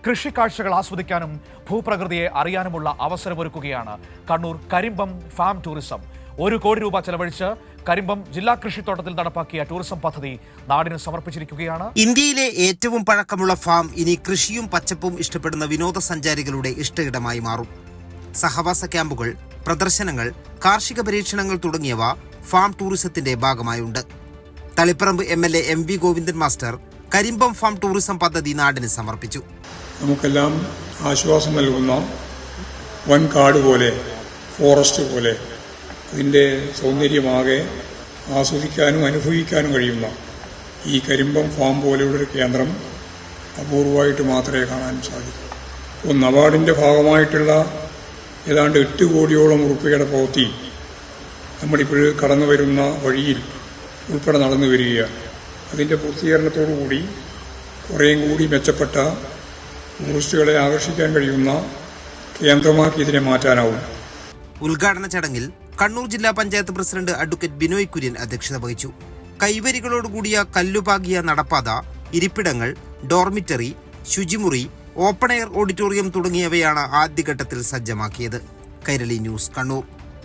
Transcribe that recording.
കൃഷിക്കാഴ്ചകൾ ആസ്വദിക്കാനും ഭൂപ്രകൃതിയെ അറിയാനുമുള്ള അവസരമൊരുക്കുകയാണ് Kannur Karimbam farm tourism. 1 കോടി രൂപ ചെലവഴിച്ച് കരിമ്പം ജില്ലാ കൃഷിത്തോട്ടത്തിൽ നടപ്പാക്കിയ ടൂറിസം പദ്ധതി നാടിന് സമർപ്പിച്ചിരിക്കുകയാണ്. ഇന്ത്യയിലെ ഏറ്റവും പഴക്കമുള്ള ഫാം ഇനി കൃഷിയും പച്ചപ്പും ഇഷ്ടപ്പെടുന്ന വിനോദസഞ്ചാരികളുടെ ഇഷ്ടയിടമായി മാറും. സഹവാസ ക്യാമ്പുകൾ, പ്രദർശനങ്ങൾ, കാർഷിക പരീക്ഷണങ്ങൾ തുടങ്ങിയവ ഫാം ടൂറിസത്തിന്റെ ഭാഗമായുണ്ട്. Taliparamba MLA MV Govindan master Karimbam farm tourism പദ്ധതി നാടിന് സമർപ്പിച്ചു. നമുക്കെല്ലാം ആശ്വാസം നൽകുന്ന വൻ കാട് പോലെ, ഫോറസ്റ്റ് പോലെ, അതിൻ്റെ സൗന്ദര്യമാകെ ആസ്വദിക്കാനും അനുഭവിക്കാനും കഴിയുന്ന ഈ കരിമ്പം ഫാം പോലെയുള്ളൊരു കേന്ദ്രം അപൂർവമായിട്ട് മാത്രമേ കാണാൻ സാധിക്കൂ. നബാർഡിൻ്റെ ഭാഗമായിട്ടുള്ള ഏതാണ്ട് 8 കോടിയോളം ഉറുപ്പികയുടെ പ്രവൃത്തി നമ്മളിപ്പോൾ കടന്നു വരുന്ന വഴിയിൽ ഉൾപ്പെടെ നടന്നു വരികയാണ്. അതിൻ്റെ പൂർത്തീകരണത്തോടുകൂടി കുറേയും കൂടി മെച്ചപ്പെട്ട ടൂറിസ്റ്റുകളെ ആകർഷിക്കാൻ കഴിയുന്ന കേന്ദ്രമാക്കി ഇതിനെ മാറ്റാനാവും. ഉദ്ഘാടന ചടങ്ങിൽ കണ്ണൂർ ജില്ലാ പഞ്ചായത്ത് പ്രസിഡന്റ് അഡ്വക്കേറ്റ് ബിനോയ് കുര്യൻ അധ്യക്ഷത വഹിച്ചു. കൈവരികളോടുകൂടിയ കല്ലുപാകിയ നടപ്പാത, ഇരിപ്പിടങ്ങൾ, ഡോർമിറ്ററി, ശുചിമുറി, ഓപ്പൺ എയർ ഓഡിറ്റോറിയം തുടങ്ങിയവയാണ് ആദ്യഘട്ടത്തിൽ സജ്ജമാക്കിയത്. കൈരളി ന്യൂസ്, കണ്ണൂർ.